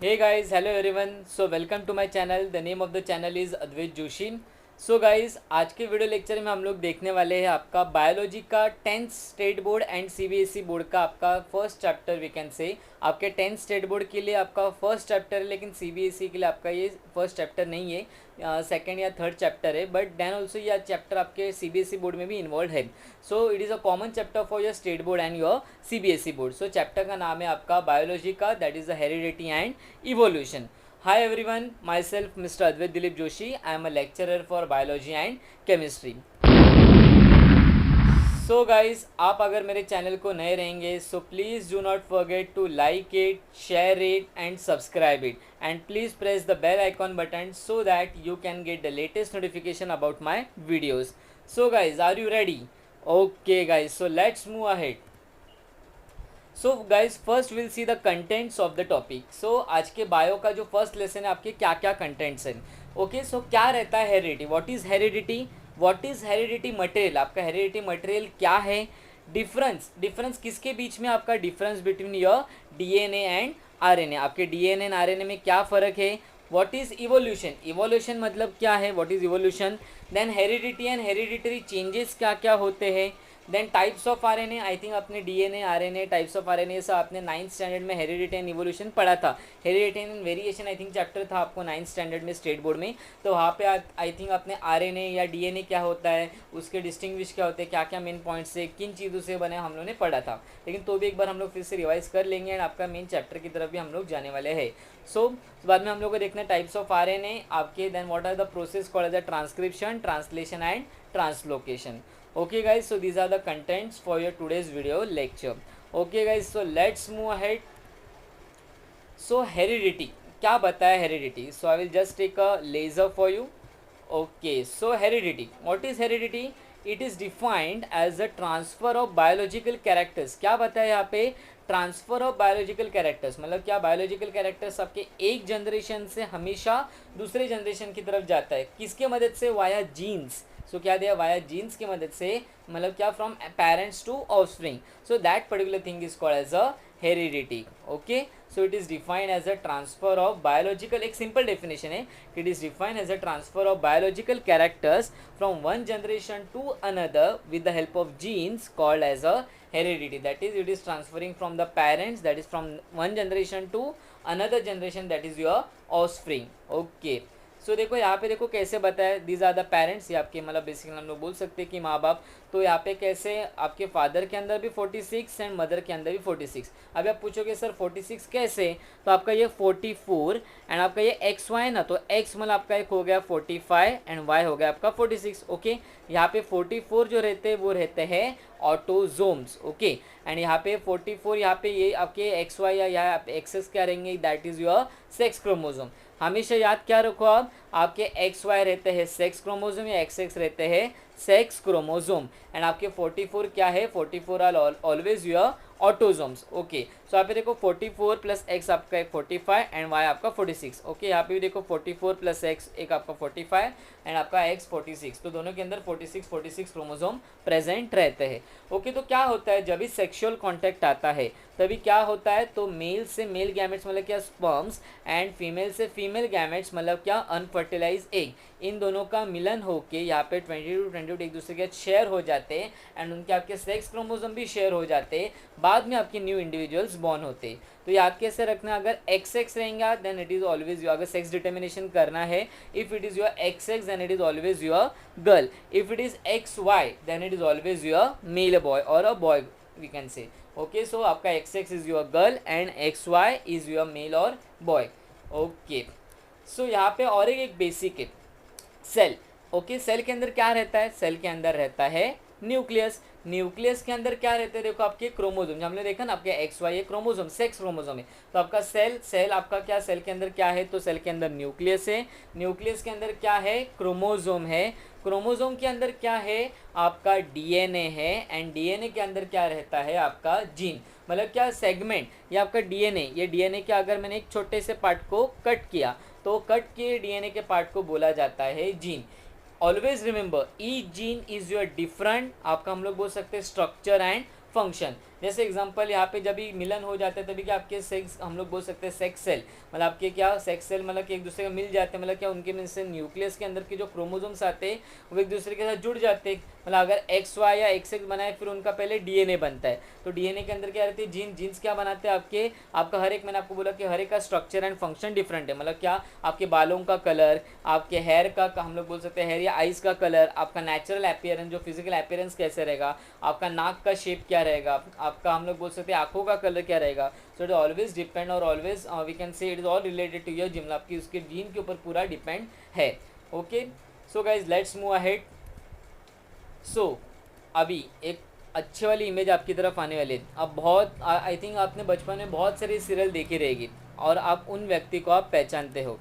Hey guys, hello everyone. So welcome to my channel. The name of the channel is Advait Joshi. So guys आज के video lecture में हम लोग देखने वाले हैं आपका बायोलॉजी का 10th state board and CBSE board का आपका फर्स्ट चैप्टर वी कैन से. आपके 10th स्टेट बोर्ड के लिए आपका फर्स्ट चैप्टर है, लेकिन सीबीएसई के लिए आपका ये फर्स्ट चैप्टर नहीं है, सेकंड या थर्ड चैप्टर है. बट देन ऑल्सो ये चैप्टर आपके सीबीएसई बोर्ड में भी इन्वॉल्व है. सो it is a common chapter for your state board and your CBSE board. So chapter का नाम है आपका बायोलॉजी का, that is the heredity and evolution. Hi everyone, myself Mr. Advait Dilip Joshi. I am a lecturer for biology and chemistry. So guys, आप अगर मेरे channel को नए रहेंगे so please do not forget to like it, share it and subscribe it, and please press the bell icon button so that you can get the latest notification about my videos. So guys, are you ready? Okay guys, so let's move ahead. So guys first will see the contents of the topic. So आज के bio का जो first lesson है आपके क्या क्या contents हैं. Okay, सो क्या रहता है heredity, what is heredity, what is heredity material, आपका हेरिडिटी मटेरियल क्या है, डिफरेंस किसके बीच में, आपका difference between your DNA and RNA, आपके डीएनए एंड आरएनए में क्या फ़र्क है, व्हाट इज़ इवोल्यूशन, इवोल्यूशन मतलब क्या है, what is evolution, then heredity and hereditary changes क्या क्या होते हैं, then types of RNA. I think आपने DNA RNA types of RNA सब आपने 9th स्टैंडर्ड में हेरिडिटी एंड इवोल्यूशन पढ़ा था. Heredity and variation I think chapter था आपको 9th स्टैंडर्ड में स्टेट बोर्ड में. तो वहाँ पे आई थिंक आपने आरएनए या डीएनए क्या होता है, उसके डिस्टिंग्विश क्या होते हैं, क्या क्या मेन पॉइंट्स से किन चीज़ों से बने हम लोगों ने पढ़ा था. लेकिन तो भी एक बार हम लोग फिर से रिवाइज कर लेंगे एंड आपका मेन चैप्टर की तरफ भी हम लोग जाने वाले हैं. सो बाद में हम लोग को देखना टाइप्स ऑफ आरएनए आपके, then what are the process called as the transcription, translation and translocation. Okay guys, so these are the contents for your today's video lecture. Okay guys, so let's move ahead. So heredity, क्या बताया heredity? So I will just take a laser for you. Okay, so heredity, what is heredity? It is defined as the transfer of biological characters. क्या बताया यहाँ पे, transfer of biological characters, मतलब क्या biological characters आपके एक generation से हमेशा दूसरे जनरेशन की तरफ जाता है, किसके मदद से, वाया जीन्स. सो क्या दिया, वाया जीन्स की मदद से, मतलब क्या, from parents to offspring. So that particular thing is called as a heredity. Okay, so it is defined as a transfer of biological, एक सिंपल डेफिनेशन है, it is defined as a transfer of biological characters from one generation to another with the help of genes called as a heredity. That is, it is transferring from the parents, that is from one generation to another generation, that is your offspring. Okay, सो देखो यहाँ पे देखो कैसे बताया, these are the parents, ये आपके मतलब basically हम लोग बोल सकते हैं कि माँ बाप. तो यहाँ पे कैसे आपके फादर के अंदर भी 46 एंड मदर के अंदर भी 46. अभी आप पूछोगे सर 46 कैसे, तो आपका ये 44 एंड आपका ये एक्स वाई है ना, तो एक्स मतलब आपका एक हो गया 45 एंड वाई हो गया आपका 46. ओके, यहाँ पे 44 जो रहते हैं वो रहते हैं ऑटोजोम्स. ओके, एंड यहाँ पे 44 यहाँ पे ये आपके एक्स वाई या यहाँ एक्सेस क्या रहेंगे, that is your sex chromosome. हमेशा याद क्या रखो आप, आपके एक्स वाई रहते हैं सेक्स क्रोमोजोम या एक्स एक्स रहते हैं सेक्स क्रोमोजोम, एंड आपके 44 क्या है, 44 are always your autosomes. Okay, so यहाँ पे देखो 44 प्लस एक्स आपका एक 45 एंड वाई आपका 46. ओके, यहाँ पे भी देखो 44 प्लस एक्स एक आपका 45 एंड आपका एक्स 46. तो दोनों के अंदर 46 क्रोमोजोम प्रेजेंट रहते हैं. ओके, तो क्या होता है जब भी सेक्सुअल कॉन्टैक्ट आता है तभी क्या होता है, तो मेल से मेल गैमेट्स मतलब क्या स्पर्म्स एंड फीमेल से फीमेल गैमेट्स मतलब क्या अनफर्टिलाइज एग, इन दोनों का मिलन होके यहाँ पे 22 एक दूसरे के साथ शेयर हो जाते हैं एंड उनके आपके सेक्स क्रोमोसोम भी शेयर हो जाते हैं. बाद में आपके न्यू इंडिविजुअल्स बॉर्न होते हैं. तो याद कैसे रखना, अगर एक्स एक्स रहेगा then it is always your, अगर सेक्स डिटर्मिनेशन करना है, if it is your X X then it is always your girl, if it is X Y then it is always your male boy और a boy we can say. Okay, so आपका X X is your girl and X Y is your male और boy. Okay, so यहाँ पे और एक basic है, cell. Okay, cell के अंदर क्या रहता है, सेल के अंदर रहता है न्यूक्लियस. न्यूक्लियस के अंदर क्या रहते हैं, देखो आपके क्रोमोसोम, हमने देखा ना आपके एक्स वाई ये क्रोमोसोम सेक्स क्रोमोसोम है. तो आपका सेल आपका क्या, सेल के अंदर क्या है, तो सेल के अंदर न्यूक्लियस है. न्यूक्लियस के अंदर क्या है, क्रोमोसोम है. क्रोमोसोम के अंदर क्या है, आपका डीएनए है एंड डीएनए के अंदर क्या रहता है, आपका जीन, मतलब क्या सेगमेंट. ये आपका डीएनए, ये डीएनए के अगर मैंने एक छोटे से पार्ट को कट किया तो कट किए डीएनए के पार्ट को बोला जाता है gene. Always remember each gene is your different, आपका हम लोग बोल सकते हैं स्ट्रक्चर एंड फंक्शन. जैसे एग्जांपल यहाँ पे जब भी मिलन हो जाता है तभी क्या आपके सेक्स, हम लोग बोल सकते हैं सेक्स सेल, मतलब आपके क्या सेक्स सेल मतलब कि एक दूसरे का मिल जाते हैं, मतलब क्या उनके में से न्यूक्लियस के अंदर के जो क्रोमोसोम्स आते हैं वो एक दूसरे के साथ जुड़ जाते हैं। मतलब अगर एक्स वाई या एक्स एक्स बनाए फिर उनका पहले डीएनए बनता है, तो डीएनए के अंदर क्या रहती है जीन, जीन्स क्या बनाते हैं आपके, आपका हर एक, मैंने आपको बोला कि हर एक का स्ट्रक्चर एंड फंक्शन डिफरेंट है। मतलब क्या आपके बालों का कलर, आपके हेयर का हम लोग बोल सकते हैं हेयर या आइज़ का कलर, आपका नेचुरल अपीयरेंस जो फिजिकल अपीयरेंस कैसे रहेगा, आपका नाक का शेप क्या रहेगा, आपका हम लोग बोल सकते हैं आंखों का कलर क्या रहेगा। सो इट ऑलवेज डिपेंड और always we can say it is all related to your gene, मतलब आपकी उसके जीन के ऊपर पूरा डिपेंड है। Okay, so guys let's move ahead. So अभी एक अच्छे वाली इमेज आपकी तरफ आने वाली है। अब बहुत आई थिंक आपने बचपन में बहुत सारी सीरियल देखी रहेगी और आप उन व्यक्ति को आप पहचानते हो।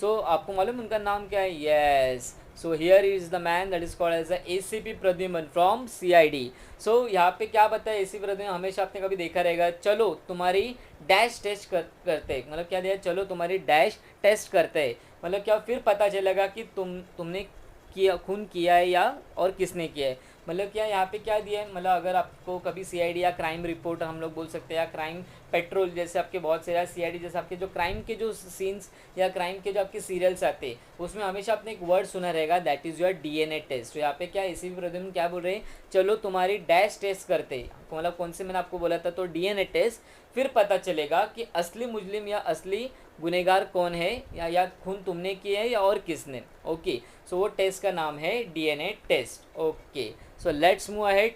सो आपको मालूम उनका नाम क्या है? Yes, so here is the man that is called as the ACP Pradyuman from CID. So यहाँ पे क्या बताया एसीपी प्रद्युमन, हमेशा आपने कभी देखा रहेगा, चलो तुम्हारी डैश टेस्ट करते, मतलब क्या दिया, चलो तुम्हारी डैश टेस्ट करते हैं, मतलब क्या फिर पता चलेगा कि तुमने किया, खून किया है या और किसने किया है। मतलब क्या यहाँ पे क्या दिया है, मतलब अगर आपको कभी सीआईडी या क्राइम रिपोर्ट हम लोग बोल सकते हैं या क्राइम पेट्रोल जैसे आपके बहुत सारे सीआईडी जैसे आपके जो क्राइम के जो सीन्स या क्राइम के जो आपके सीरियल्स आते हैं उसमें हमेशा आपने एक वर्ड सुना रहेगा that is your DNA test. तो यहाँ पे क्या इसी प्रद्युमन क्या बोल रहे हैं, चलो तुम्हारी डैश टेस्ट करते, मतलब कौन से मैंने आपको बोला था, तो डीएनए टेस्ट, फिर पता चलेगा कि असली मुजरिम या असली गुनहगार कौन है, या खून तुमने किया है या और किसने। ओके, सो वो टेस्ट का नाम है DNA test. Okay, so let's move ahead.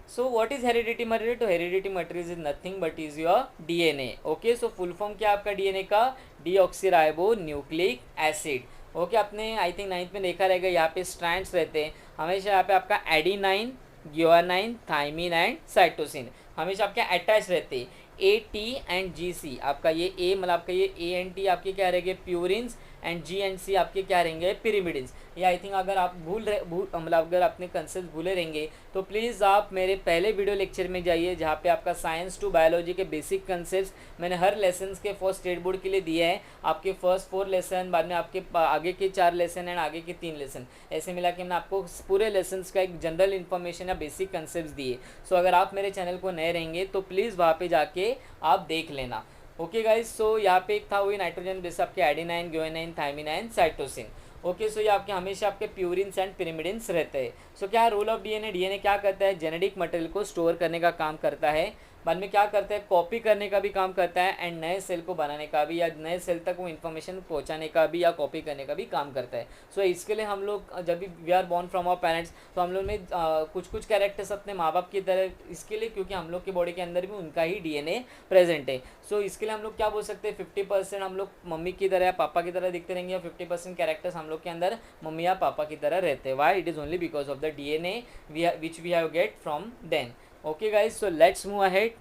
So what is heredity material? तो heredity material is nothing but is your DNA. Okay, so full form क्या आपका डीएनए का? Deoxyribo nucleic acid. ओके, आपने I think 9th में देखा रहेगा, यहाँ पे स्ट्रैंड्स रहते हैं हमेशा, यहाँ पे आपका एडिनाइन, ग्यूआनाइन, थाइमिन एंड साइटोसिन हमेशा आपके अटैच रहते हैं। ए टी एंड जी सी, आपका ये ए मतलब आपका ये ए एंड टी आपके क्या रहेंगे? प्यूरिन्स, एंड जी एंड सी आपके क्या रहेंगे? पिरिमिडिन्स। ये आई थिंक अगर आप मतलब अगर अपने कंसेप्ट भूले रहेंगे तो प्लीज़ आप मेरे पहले वीडियो लेक्चर में जाइए जहाँ पे आपका साइंस टू बायोलॉजी के बेसिक कंसेप्ट मैंने हर लेसन के फर्स्ट स्टेट बोर्ड के लिए दिए हैं। आपके फर्स्ट 4 लेसन, बाद में आपके आगे के 4 लेसन एंड आगे के 3 लेसन, ऐसे मिला के मैंने आपको पूरे लेसन का एक जनरल इन्फॉर्मेशन या बेसिक कंसेप्ट दिए। सो अगर आप मेरे चैनल को नए रहेंगे तो प्लीज़ वहाँ पे जाके आप देख लेना। ओके गाइज, सो यहाँ पे एक था वही नाइट्रोजन बेस आपके adenine, guanine, thymine and cytosine. Okay, so ये आपके हमेशा आपके प्यूरिन्स एंड पिरिमिडिन्स रहते हैं। सो क्या रोल ऑफ डीएनए? डीएनए क्या करता है? जेनेटिक मटेरियल को स्टोर करने का काम करता है, बाद में क्या करता है? कॉपी करने का भी काम करता है, एंड नए सेल को बनाने का भी या नए सेल तक वो इन्फॉर्मेशन पहुंचाने का भी या कॉपी करने का भी काम करता है। सो इसके लिए हम लोग जब भी we are born from our parents तो हम लोग में कुछ कुछ कैरेक्टर्स अपने माँ बाप की तरह, इसके लिए क्योंकि हम लोग की बॉडी के अंदर भी उनका ही डीएनए प्रेजेंट है। सो इसके लिए हम लोग क्या बोल सकते हैं, 50% हम लोग मम्मी की तरह या पापा की तरह दिखते रहेंगे, या 50% कैरेक्टर्स हम लोग के अंदर मम्मी या पापा की तरह रहते हैं। Why? It is only because of the DNA which we have get from then. Okay guys, so let's move ahead.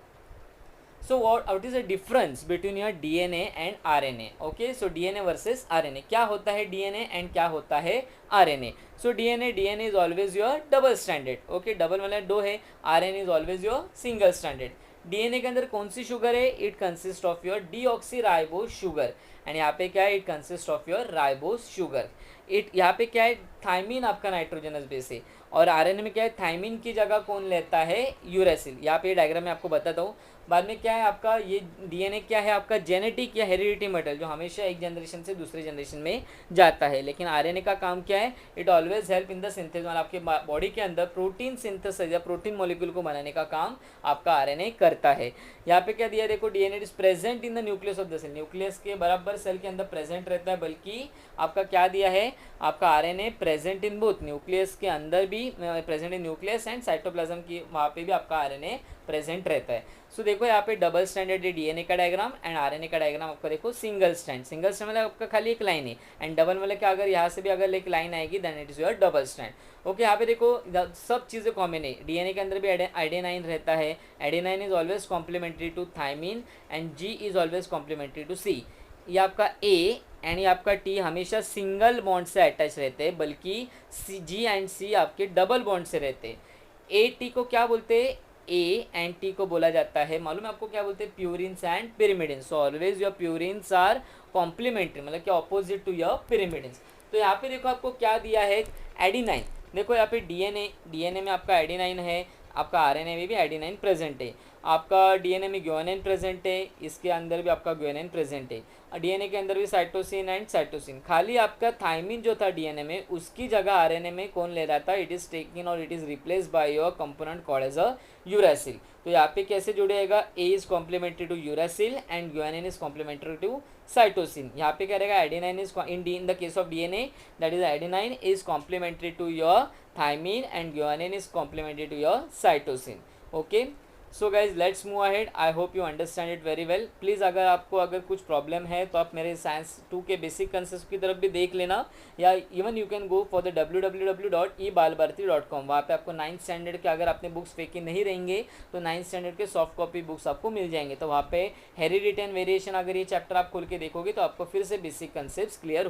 So what is the difference between your DNA and RNA? Okay, so DNA versus RNA, क्या होता है DNA and क्या होता है RNA? So DNA is always your double stranded. Okay, double मतलब 2 है, RNA is always your single stranded. DNA के अंदर कौन सी शुगर है? It consist of your deoxyribose sugar, and यहाँ पे क्या है? It consist of your ribose sugar. It यहाँ पे क्या है? थाइमिन आपका नाइट्रोजनस बेस है, और आरएनए में क्या है? थाइमिन की जगह कौन लेता है? यूरेसिल। यहाँ पे डायग्राम में आपको बताता हूँ। बाद में क्या है आपका ये डीएनए क्या है? आपका जेनेटिक या हेरिडिटी मटेरियल जो हमेशा एक जनरेशन से दूसरे जनरेशन में जाता है। लेकिन आरएनए का काम क्या है? It always help in the synthesis, मतलब आपके बॉडी के अंदर प्रोटीन सिंथेसिस या प्रोटीन मॉलिक्यूल को बनाने का काम आपका आरएनए करता है। यहाँ पे क्या दिया है देखो, DNA is present in the nucleus of the cell, nucleus के बराबर सेल के अंदर प्रेजेंट रहता है, बल्कि आपका क्या दिया है? आपका RNA present in both, nucleus के अंदर भी present in nucleus and cytoplasm की वहाँ पे भी आपका आरएनए प्रेजेंट रहता है। सो देखो यहाँ पे डबल स्टैंडर्ड है डीएनए का डायग्राम, एंड आरएनए का डायग्राम आपका देखो सिंगल स्टैंड। सिंगल स्टैंड मतलब आपका खाली एक लाइन है, एंड डबल मतलब क्या? अगर यहाँ से भी अगर एक लाइन आएगी then it is your double stand. Okay, यहाँ पे देखो सब चीज़ें कॉमन है। डीएनए के अंदर भी एडेनाइन रहता है, adenine is always complementary to thymine, and G is always complementary to C. ये आपका ए एंड ये आपका टी हमेशा सिंगल बॉन्ड से अटैच रहते हैं, बल्कि जी एंड सी आपके डबल बॉन्ड से रहते हैं। ए टी को क्या बोलते हैं? ए एंड टी को बोला जाता है, मालूम है आपको क्या बोलते हैं? Purines and pyrimidines. So always your purines are complementary, मतलब कि ऑपोजिट टू योर पिरिमिडिन्स। तो यहाँ पे देखो आपको क्या दिया है? एडिनाइन। देखो यहाँ पे डीएनए में आपका एडिनाइन है, आपका आरएनए में भी एडेनाइन प्रेजेंट है, आपका डीएनए में ग्वानिन प्रेजेंट है, इसके अंदर भी आपका ग्वानिन प्रेजेंट है, डीएनए के अंदर भी साइटोसिन एंड साइटोसिन। खाली आपका थायमिन जो था डीएनए में, उसकी जगह आरएनए में कौन ले रहा था, इट इज टेकिन और it is replace by your component called as a uracil. तो यहाँ पे कैसे जुड़ेगा, A is complementary to uracil and guanine is complementary to cytosine. यहाँ पे क्या रहेगा, adenine is in the case of DNA that is adenine is complementary to your thymine and guanine is complementary to your cytosine. Okay, so guys let's move ahead. I hope you understand it very well. Please अगर कुछ problem है तो आप मेरे science 2 के basic concept की तरफ भी देख लेना, या even you can go for the www.ebalbharti.com। वहाँ पे आपको 9th स्टैंडर्ड के अगर आपने बुक्स फेंके नहीं रहेंगे तो 9th स्टैंडर्ड के सॉफ्ट कॉपी बुक्स आपको मिल जाएंगे। तो वहाँ पे हेरिडिटी एंड वेरिएशन अगर ये चैप्टर आप खोल के देखोगे तो आपको फिर से बेसिक कंसेप्ट क्लियर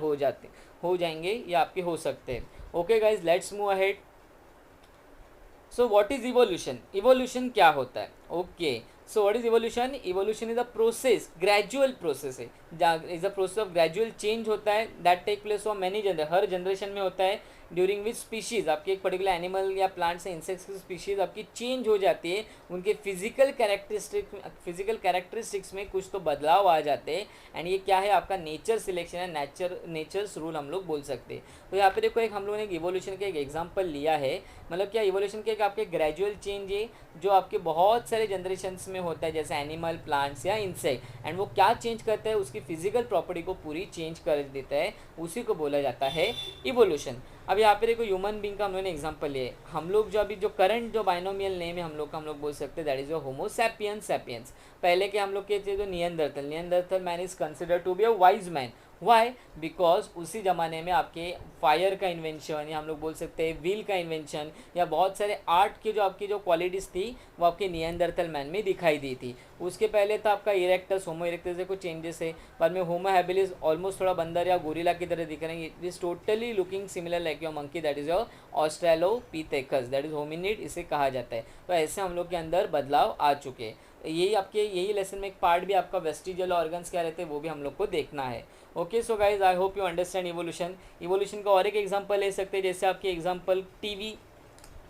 हो जाएंगे या आपके हो सकते हैं। Okay guys, let's move ahead. So what is evolution, evolution क्या होता है? Okay, so what is evolution, evolution is a process, gradual process है, is a process of gradual change होता है that take place of many generation, हर generation में होता है, ड्यूरिंग विच स्पीशीज़, आपके एक पर्टिकुलर एनिमल या प्लांट्स या इंसेक्ट्स की स्पीशीज़ आपकी चेंज हो जाती है, उनके फिजिकल कैरेक्टरिस्टिक्स में कुछ तो बदलाव आ जाते हैं, एंड ये क्या है, आपका नेचर सिलेक्शन है, नेचर्स रूल हम लोग बोल सकते हैं। तो यहाँ पे देखो, एक हम लोगों ने इवोल्यूशन का एक एग्जाम्पल लिया है, मतलब क्या इवोल्यूशन के एक आपके ग्रेजुअल चेंज है जो आपके बहुत सारे जनरेशन्स में होता है, जैसे एनिमल, प्लांट्स या इंसेक्ट, एंड वो क्या चेंज करता है, उसकी फिजिकल प्रॉपर्टी को पूरी चेंज कर देता है, उसी को बोला जाता है इवोल्यूशन। अब यहाँ पे देखो, ह्यूमन बींग का हम लोगों ने एग्जांपल लिए, हम लोग जो अभी जो करंट जो बाइनोमियल नेम है हम लोग का, हम लोग बोल सकते हैं दैट इज होमो सैपियंस। पहले के हम लोग के थे जो Neanderthal man is considered to be a wise man. Why? Because उसी ज़माने में आपके फायर का इन्वेंशन, या हम लोग बोल सकते हैं व्हील का इन्वेंशन, या बहुत सारे आर्ट की जो आपकी जो क्वालिटीज़ थी वो आपके नियंदरथल मैन में दिखाई दी थी। उसके पहले था आपका इरेक्टस, होमो इरेक्टस से कुछ चेंजेस है, बाद में होमो हैबिलिस ऑलमोस्ट थोड़ा बंदर या गोरिल्ला की तरह दिख रहे हैं, it is totally looking similar like your monkey, that is your Australopithecus, that is hominid, इसे कहा जाता है। तो ऐसे हम लोग के अंदर बदलाव आ चुके हैं। यही लेसन में एक पार्ट भी आपका वेस्टिजियल ऑर्गन्स क्या रहते हैं वो भी हम लोग को देखना है। Okay, so guys I hope you understand evolution का और एक एग्जांपल ले सकते हैं, जैसे आपके एग्जांपल टीवी,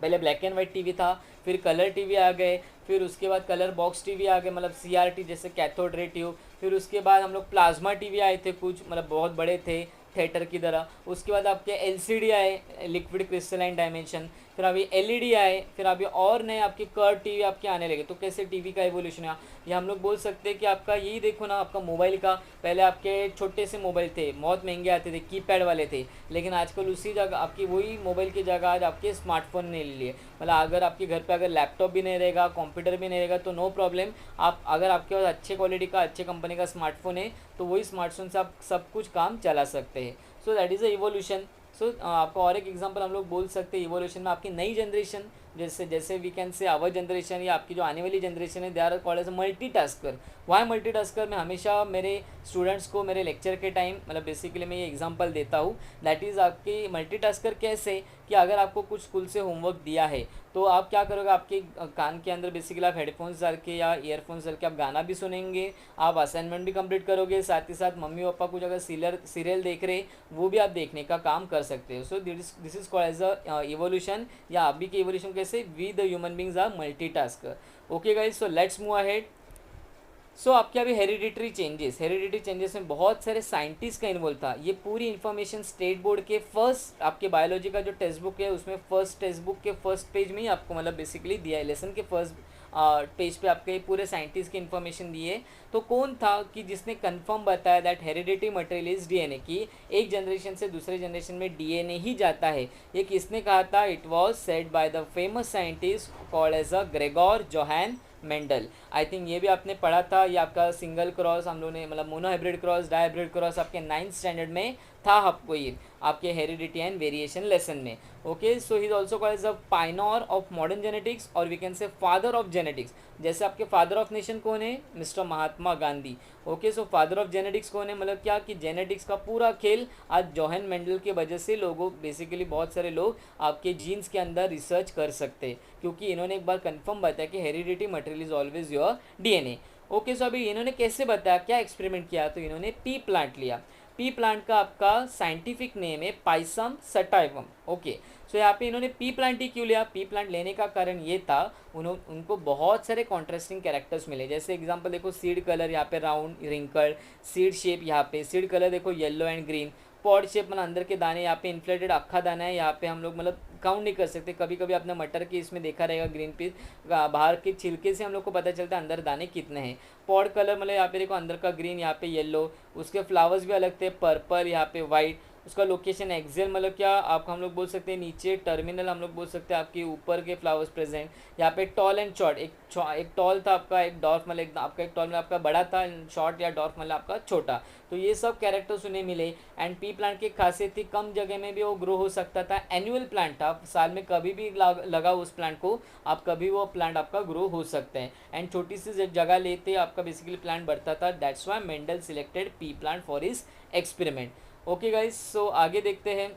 पहले ब्लैक एंड वाइट टीवी था, फिर कलर टीवी आ गए, फिर उसके बाद कलर बॉक्स टीवी आ गए, मतलब CRT जैसे कैथोड रे ट्यूब, फिर उसके बाद हम लोग प्लाज्मा टीवी आए थे कुछ, मतलब बहुत बड़े थे थिएटर की तरह, उसके बाद आपके LCD आए, लिक्विड क्रिस्टलाइन डायमेंशन, फिर अभी LED आए, फिर अभी और नए आपके कर्व टीवी आपके आने लगे। तो कैसे टीवी का एवोल्यूशन है, ये हम लोग बोल सकते हैं कि आपका यही देखो ना, आपका मोबाइल का, पहले आपके छोटे से मोबाइल थे, बहुत महंगे आते थे, कीपैड वाले थे, लेकिन आजकल उसी जगह आपकी वही मोबाइल की जगह आज आपके स्मार्टफोन ने ले लिए। मतलब अगर आपके घर पे अगर लैपटॉप भी नहीं रहेगा, कंप्यूटर भी नहीं रहेगा तो नो प्रॉब्लम, आप अगर आपके पास अच्छे क्वालिटी का अच्छे कंपनी का स्मार्टफोन है तो वही स्मार्टफोन से आप सब कुछ काम चला सकते हैं। So that is a evolution. So आपको और एक एग्जांपल हम लोग बोल सकते हैं इवोल्यूशन में, आपकी नई जनरेशन, जैसे we can say our generation या आपकी जो आने वाली जनरेशन है, they are called as a multitasker. Why multitasker? मैं हमेशा मेरे स्टूडेंट्स को मेरे लेक्चर के टाइम, मतलब बेसिकली मैं ये एग्जांपल देता हूँ, दैट इज़ आपकी मल्टीटास्कर कैसे, कि अगर आपको कुछ स्कूल से होमवर्क दिया है तो आप क्या करोगे, आपके कान के अंदर बेसिकली आप हेडफोन्स डाल के या ईयरफोन्स डाल के आप गाना भी सुनेंगे, आप असाइनमेंट भी कंप्लीट करोगे, साथ ही साथ मम्मी पापा कुछ अगर सीरियल देख रहे वो भी आप देखने का काम कर सकते हो। So this is called as a evolution, या अभी के इवोल्यूशन कैसे, we the human beings are multitasker. Okay guys, so let's move ahead. So आपके अभी हेरिडिटरी चेंजेस में बहुत सारे साइंटिस्ट का इन्वॉल्व था। ये पूरी इन्फॉर्मेशन स्टेट बोर्ड के फर्स्ट आपके बायोलॉजी का जो टेक्स्ट बुक है उसमें फर्स्ट टेक्स्ट बुक के फर्स्ट पेज में ही आपको मतलब बेसिकली दिया है, लेसन के फर्स्ट पेज पे आपके पूरे साइंटिस्ट की इन्फॉर्मेशन दी है। तो कौन था कि जिसने कंफर्म बताया that hereditary material is DNA, की एक जनरेशन से दूसरे जनरेशन में डीएनए ही जाता है। ये किसने कहा था? It was said by the famous scientist called as a Gregor Johann Mendel. I think ये भी आपने पढ़ा था, ये आपका सिंगल क्रॉस हम लोग ने, मतलब मोनोहाइब्रिड क्रॉस, डायहाइब्रिड क्रॉस आपके 9th स्टैंडर्ड में था आपको, ये आपके हेरिडिटी एंड वेरिएशन लेसन में। Okay, so he is also called as a pioneer of modern genetics, और we can say father of genetics. जैसे आपके फादर ऑफ नेशन कौन है? Mister Mahatma Gandhi. Okay, so father of genetics कौन है? मतलब क्या कि जेनेटिक्स का पूरा खेल आज जोहान मेंडल की वजह से लोगों, बेसिकली बहुत सारे लोग आपके जीन्स के अंदर रिसर्च कर सकते हैं, क्योंकि इन्होंने एक बार कंफर्म बताया कि heredity material is always your DNA. Okay, so अभी इन्होंने कैसे बताया, क्या एक्सपेरिमेंट किया? तो इन्होंने पी प्लांट लिया। पी प्लांट का आपका साइंटिफिक नेम है पाइसम सटाइवम। ओके, सो यहाँ पे इन्होंने पी प्लांट ही क्यों लिया? पी प्लांट लेने का कारण ये था उनको बहुत सारे कॉन्ट्रास्टिंग कैरेक्टर्स मिले। जैसे एग्जांपल देखो, सीड कलर यहाँ पे राउंड रिंकल्ड, सीड शेप यहाँ पे सीड कलर देखो yellow and green, pod shape मतलब अंदर के दाने यहाँ पे इन्फ्लेटेड अक्खा दाना है, यहाँ पे हम लोग मतलब काउंट नहीं कर सकते। कभी कभी आपने मटर के इसमें देखा रहेगा ग्रीन पीस, बाहर के छिलके से हम लोग को पता चलता है अंदर दाने कितने हैं। पॉड कलर मतलब यहाँ पे देखो अंदर का ग्रीन, यहाँ पे येलो, उसके फ्लावर्स भी अलग थे, पर्पल यहाँ पे वाइट। उसका लोकेशन एक्सेल मतलब क्या आप हम लोग बोल सकते हैं नीचे, टर्मिनल हम लोग बोल सकते हैं आपके ऊपर के फ्लावर्स प्रेजेंट। यहाँ पे टॉल एंड शॉर्ट, एक टॉल था आपका, एक डॉर्फ मतलब आपका एक टॉल मतलब आपका बड़ा था, शॉर्ट या डॉर्फ मतलब आपका छोटा। तो ये सब कैरेक्टर्स उन्हें मिले। एंड पी प्लांट की खासियत थी कम जगह में भी वो ग्रो हो सकता था, एनुअल प्लांट था, साल में कभी भी लगा उस प्लांट को आप कभी वो प्लांट आपका ग्रो हो सकते हैं। एंड छोटी सी जगह लेते आपका बेसिकली प्लांट बढ़ता था। That's why Mendel selected pea plant for his experiment. Okay guys, so आगे देखते हैं।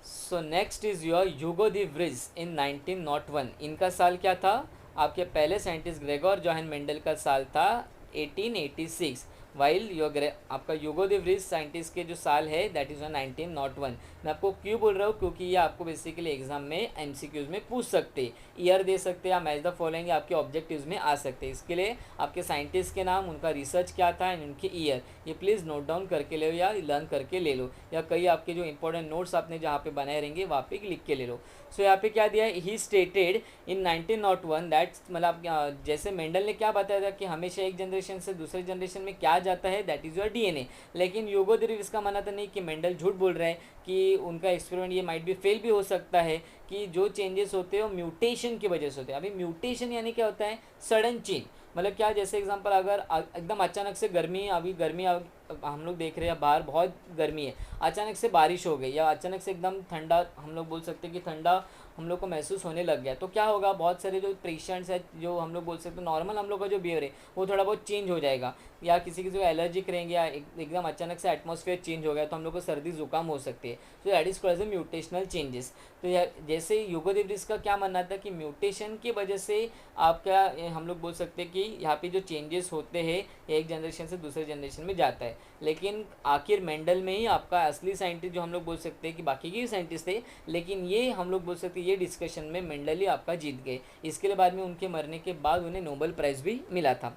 So next is your Hugo de Vries in 1901। इनका साल क्या था? आपके पहले साइंटिस्ट ग्रेगोर जोहान मेंडल का साल था 1886, वाइल आपका ह्यूगो दी व्रिज साइंटिस्ट के जो साल है दैट इज 1901। मैं आपको क्यों बोल रहा हूँ? क्योंकि ये आपको बेसिकली एग्जाम में एमसीक्यूज में पूछ सकते हैं, ईयर दे सकते हैं या मैच द फॉलोइंग आपके ऑब्जेक्टिव्स में आ सकते हैं। इसके लिए आपके साइंटिस्ट के नाम, उनका रिसर्च क्या था एंड उनके ईयर, ये प्लीज़ नोट डाउन करके ले लो या लर्न करके ले लो, या कई आपके जो इंपॉर्टेंट नोट्स आपने जहाँ पे बनाए रहेंगे वहाँ पे लिख के ले लो। सो यहाँ पे क्या दिया है? ही स्टेटेड इन 1901 दैट, मतलब जैसे मेंडल ने क्या बताया था कि हमेशा एक जनरेशन से दूसरे जनरेशन में क्या जाता है, दैट इज़ योर डीएनए। लेकिन ह्यूगो दी व्रिज इसका मानना था नहीं कि मेंडल झूठ बोल रहा है, कि उनका एक्सपेरिमेंट ये माइट भी फेल भी हो सकता है, कि जो चेंजेस होते हैं वो म्यूटेशन की वजह से होते हैं। अभी म्यूटेशन यानी क्या होता है? Sudden change. मतलब क्या, जैसे एग्जांपल अगर एकदम अचानक से गर्मी, अभी गर्मी हम लोग देख रहे हैं बाहर बहुत गर्मी है, अचानक से बारिश हो गई या अचानक से एकदम ठंडा, हम लोग बोल सकते हैं कि ठंडा हम लोग को महसूस होने लग गया, तो क्या होगा? बहुत सारे जो पेशेंट्स हैं, जो हम लोग बोल सकते हैं नॉर्मल हम लोग का जो बिहेवियर है वो थोड़ा बहुत चेंज हो जाएगा, या किसी किसी को एलर्जिक रहेंगे, या एकदम अचानक से एटमॉस्फेयर चेंज हो गया तो हम लोग को सर्दी जुकाम हो सकती है। तो that is called as mutational changes. तो जैसे ह्यूगो दी व्रिज का क्या मानना था कि म्यूटेशन की वजह से आपका हम लोग बोल सकते हैं कि यहाँ पे जो चेंजेस होते हैं एक जनरेशन से दूसरे जनरेशन में जाता है। लेकिन आखिर मेंडल में ही आपका असली साइंटिस्ट जो हम लोग बोल सकते हैं कि बाकी के साइंटिस्ट थे, लेकिन ये हम लोग बोल सकते हैं ये डिस्कशन में मेंडल ही आपका जीत गए। इसके लिए बाद में उनके मरने के बाद उन्हें नोबेल प्राइज़ भी मिला था।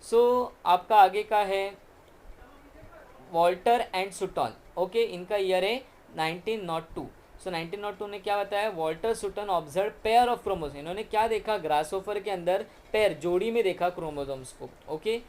सो आपका आगे का है वॉल्टर एंड सुटन। ओके, इनका ईयर है 1902। सो 1902 ने क्या बताया? Walter Sutton observe pair of chromosome. इन्होंने क्या देखा? ग्रासहोफर के अंदर पेयर, जोड़ी में देखा क्रोमोसोम्स को। ओके,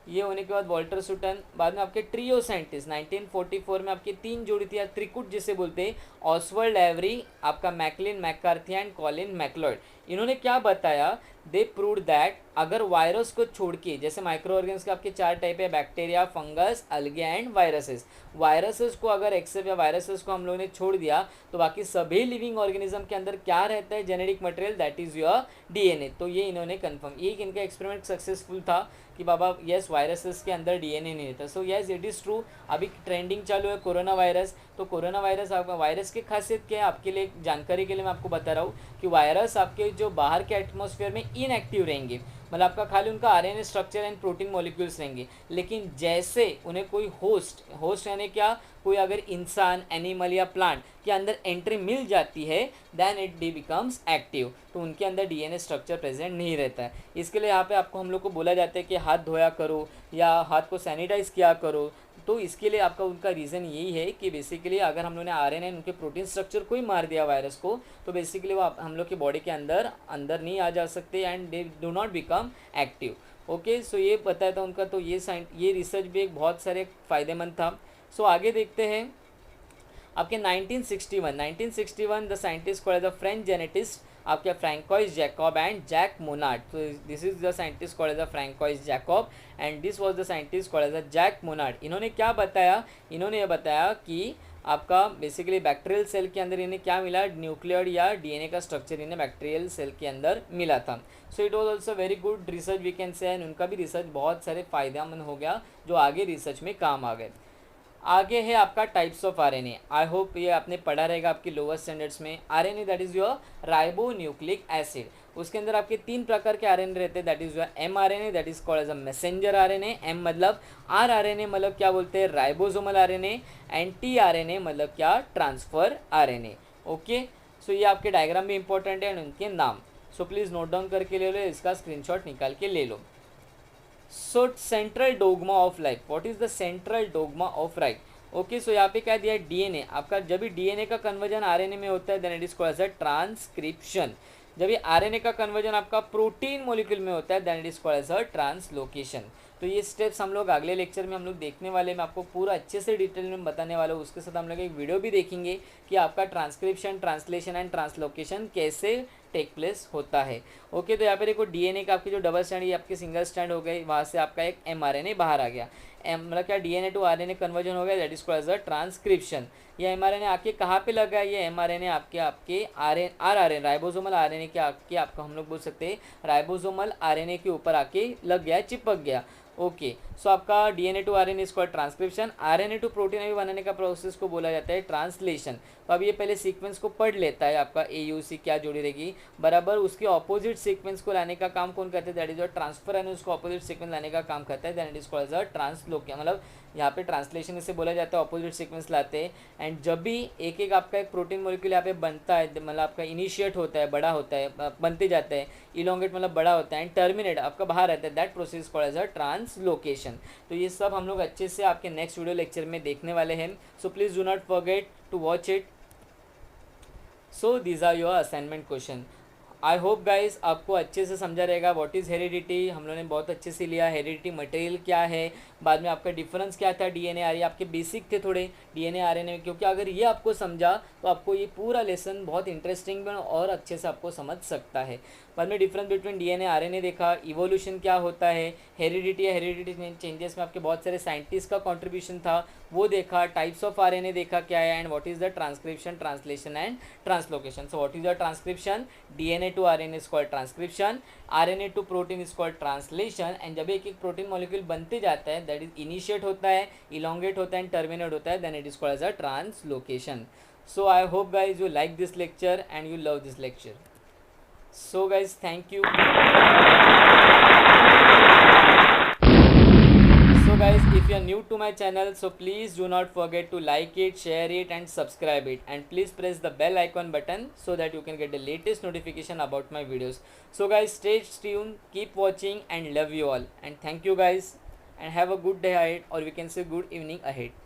ये होने के बाद वॉल्टर सुटन, बाद में आपके ट्रियो साइंटिस्ट 1944 में आपकी 3 जोड़ी थी या त्रिकुट जिसे बोलते हैं, ऑसवर्ल्ड एवरी, आपका McLean McCarthy and Colin McLeod. इन्होंने क्या बताया? दे प्रूव्ड दैट अगर वायरस को छोड़ के, जैसे माइक्रो ऑर्गेनिज्म के आपके 4 टाइप है, बैक्टीरिया, फंगस, अलगे एंड वायरसेस। वायरसेस को अगर एक्सेप्ट या वायरसेस को हम लोगों ने छोड़ दिया तो बाकी सभी लिविंग ऑर्गेनिज्म के अंदर क्या रहता है? Genetic material, that is your DNA. तो ये इन्होंने कंफर्म, ये इनका एक्सपेरिमेंट सक्सेसफुल था कि बाबा यस वायरसेस के अंदर डीएनए नहीं रहता। So yes it is true. अभी ट्रेंडिंग चालू है कोरोना वायरस, तो कोरोना वायरस आपका वायरस की खासियत क्या है? आपके लिए जानकारी के लिए मैं आपको बता रहा हूँ कि वायरस आपके जो बाहर के एटमॉस्फेयर में इनएक्टिव रहेंगे, मतलब आपका खाली उनका RNA structure and protein molecules रहेंगे, लेकिन जैसे उन्हें कोई होस्ट यानी क्या, कोई अगर इंसान, एनिमल या प्लांट के अंदर एंट्री मिल जाती है देन इट बिकम्स एक्टिव, तो उनके अंदर डीएनए स्ट्रक्चर प्रेजेंट नहीं रहता है। इसके लिए यहाँ पे आपको हम लोग को बोला जाता है कि हाथ धोया करो या हाथ को सैनिटाइज किया करो। तो इसके लिए आपका उनका रीज़न यही है कि बेसिकली अगर हम लोगों ने आरएनए उनके प्रोटीन स्ट्रक्चर को ही मार दिया वायरस को, तो बेसिकली वो हम लोग के बॉडी के अंदर नहीं आ जा सकते and they do not become active. Okay, so ये बताया था उनका। तो ये रिसर्च भी एक बहुत सारे फ़ायदेमंद था। सो आगे देखते हैं आपके 1961 the scientist called the French geneticist आपके François Jacob and Jacques Monod. तो this is the scientist called the François Jacob and this was the scientist called the Jacques Monod. इन्होंने क्या बताया? इन्होंने ये बताया कि आपका बेसिकली बैक्टीरियल सेल के अंदर इन्हें क्या मिला? न्यूक्लियोइड या डीएनए का स्ट्रक्चर इन्हें बैक्टीरियल सेल के अंदर मिला था। So it was also very good research we can say, and उनका भी रिसर्च बहुत सारे फायदेमंद हो गया जो आगे रिसर्च में काम आ गए। आगे है आपका types of RNA. I hope ये आपने पढ़ा रहेगा आपकी लोअर स्टैंडर्ड्स में। RNA that is your ribonucleic acid. उसके अंदर आपके 3 प्रकार के आरएनए रहते हैं, that is your mRNA, that is called as a messenger RNA, m मतलब rRNA मतलब क्या बोलते हैं राइबोसोमल आरएनए, एंड tRNA मतलब क्या ट्रांसफर आरएनए। ओके, सो ये आपके डायग्राम भी इंपॉर्टेंट है एंड उनके नाम, सो प्लीज़ नोट डाउन करके ले लो, इसका स्क्रीनशॉट निकाल के ले लो। So central dogma of life, what is the central dogma of life? Okay, so यहाँ पे क्या दिया है, डीएनए आपका, जब भी डीएनए का कन्वर्जन आरएनए में होता है then it is called as a transcription. जब ये आरएनए का कन्वर्जन आपका प्रोटीन मॉलिक्यूल में होता है then it is called as a translocation. तो ये स्टेप्स हम लोग अगले लेक्चर में हम लोग देखने वाले, मैं आपको पूरा अच्छे से डिटेल में बताने वाला हूँ। उसके साथ हम लोग एक वीडियो भी देखेंगे कि आपका ट्रांसक्रिप्शन, ट्रांसलेशन एंड ट्रांसलोकेशन कैसे टेक प्लेस होता है। ओके, तो यहाँ पर देखो डीएनए का आपके जो डबल स्टैंड, ये आपके सिंगल स्टैंड हो गए, वहाँ से आपका एक एमआरएनए बाहर आ गया, मतलब क्या डीएनए टू आरएनए कन्वर्जन हो गया, that is called as a transcription. ये एमआरएनए आके कहाँ पे लगा है, ये एमआरएनए आपके आपके आरएनए राइबोसोमल आरएनए के आपके आपको हम लोग बोल सकते हैं राइबोसोमल आरएनए के ऊपर आके लग गया, चिपक गया। ओके, सो आपका DNA to RNA is called transcription. RNA to protein अभी बनाने का प्रोसेस को बोला जाता है ट्रांसलेशन। तो अब ये पहले सीक्वेंस को पढ़ लेता है, आपका AUC क्या जोड़ी रहेगी बराबर, उसके ऑपोजिट सीक्वेंस को लाने का काम कौन करता है, दैट इज ट्रांसफर एंड उसको ऑपोजिट सीक्वेंस लाने का काम करता है, that is called as translocation. मतलब यहाँ पे ट्रांसलेशन इसे बोला जाता है, ऑपोजिट सीक्वेंस लाते हैं। एंड जब भी एक एक आपका एक प्रोटीन मॉलिक्यूल यहाँ पे बनता है, मतलब आपका इनिशिएट होता है, बड़ा होता है, बनते जाता है, इलोंगेट मतलब बड़ा होता है, एंड टर्मिनेट आपका बाहर रहता है, that process called as a translocation. तो ये सब हम लोग अच्छे से आपके नेक्स्ट वीडियो लेक्चर में देखने वाले हैं, so please do not forget to watch it. So these are your assignment question. I hope guys आपको अच्छे से समझा रहेगा व्हाट इज़ हेरिडिटी, हम लोगों ने बहुत अच्छे से लिया, हेरिडिटी मटेरियल क्या है, बाद में आपका डिफरेंस क्या था डीएनए आरएनए, आपके बेसिक थे थोड़े डीएनए आरएनए में, क्योंकि अगर ये आपको समझा तो आपको ये पूरा लेसन बहुत इंटरेस्टिंग और अच्छे से आपको समझ सकता है। बाद में डिफरेंस बिटवीन डीएनए आरएनए देखा, इवोल्यूशन क्या होता है, हेरिडिटी या हेरिडिटी चेंजेस में आपके बहुत सारे साइंटिस्ट का कॉन्ट्रीब्यूशन था वो देखा, टाइप्स ऑफ आरएनए देखा क्या है, and what is the transcription, translation and translocation. So what is the transcription, DNA to RNA is called transcription, RNA to protein is called translation. And जब एक एक प्रोटीन मॉलिक्यूल बनते जाता है that is initiate होता है, elongate होता है एंड टर्मिनेट होता है, then it is called as a translocation. So I hope guys you like this lecture and you love this lecture. So guys, thank you. So guys, if you are new to my channel, so please do not forget to like it, share it and subscribe it, and please press the bell icon button so that you can get the latest notification about my videos. So guys, stay tuned, keep watching and love you all, and thank you guys, and have a good day ahead, or we can say good evening ahead.